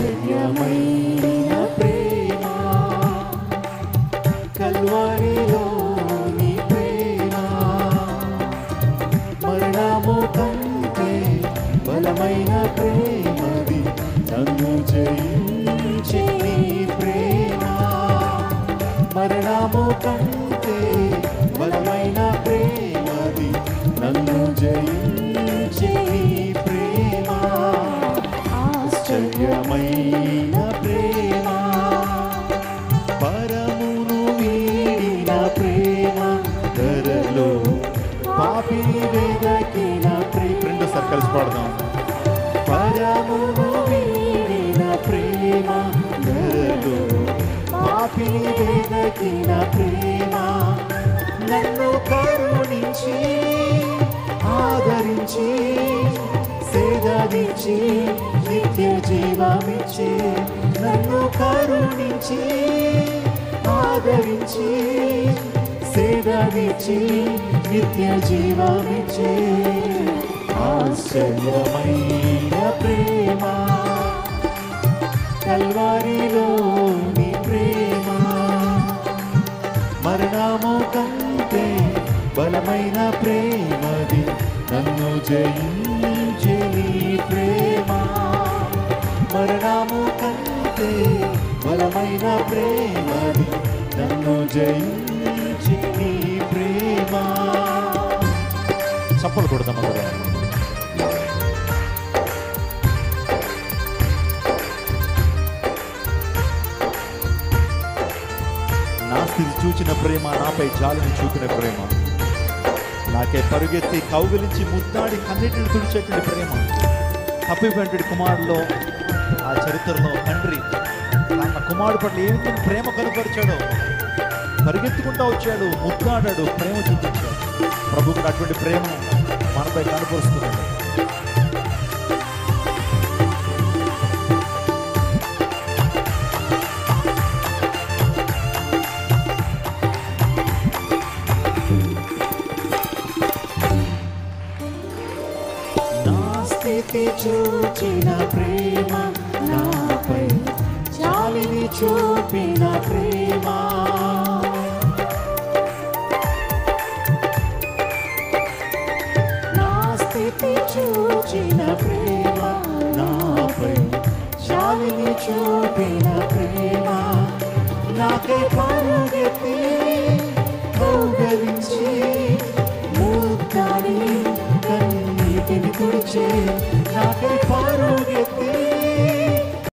ఆశ్చర్యమైన ప్రేమ కల్వరిలోని ప్రేమ మరణము కంటే బలమైన ప్రేమది నన్ను జయించే నీ ప్రేమ మరణము కంటే బలమైన ప్రేమది నన్ను జయించే నీ ప్రేమ ఆశ్చర్యమైన ప్రేమ పరమును వీడిన ప్రేమ ధరలో పాపిని వెదకిన ప్రేమ రెండు సర్కిల్స్ పాడదాం పరమును వీడిన ప్రేమ ధరలో పాపిని వెదకిన ప్రేమ నన్ను కరుణించి ఆదరించి సేదనిచ్చి నిత్య జీవమిచ్చి నన్ను కరుణించి ఆదరించి సేదనిచ్చి నిత్య జీవమిచ్చి ఆశ్చర్యమైన ప్రేమ కల్వరిలోని ప్రేమ మరణము కంటే బలమైన ప్రేమది నన్ను జయించే నీ ప్రేమ మరణము కంటే బలమైన ప్రేమది నన్ను జయించే నీ ప్రేమ చప్పలు కొడదాం నా స్థితి చూచిన ప్రేమ నాపై జాలిని చూపిన ప్రేమ నాకే పరుగెత్తి కౌగిలించి ముద్దాడి కన్నీటిని తుడిచేటువంటి ప్రేమ తప్పిపోయినటువంటి కుమారులో ఆ చరిత్రలో తండ్రి తన కుమారుడు పట్ల ఏ విధంగా ప్రేమ కనుపరిచాడో పరిగెత్తుకుంటూ వచ్చాడు ముద్దాడాడు ప్రేమ చూపించాడు ప్రభువుకు అటువంటి ప్రేమను మనపై కనపరుస్తున్నాడు చూచిన ప్రేమ నాపై జాలిని చూపిన ప్రేమ నా స్థితి చూచిన ప్రేమ నాపై జాలిని చూపిన ప్రేమ నాకై పరుగెత్తి కౌగిలించి ముద్దాడి కన్నీటిని తుడిచి నాకై పరుగెత్తి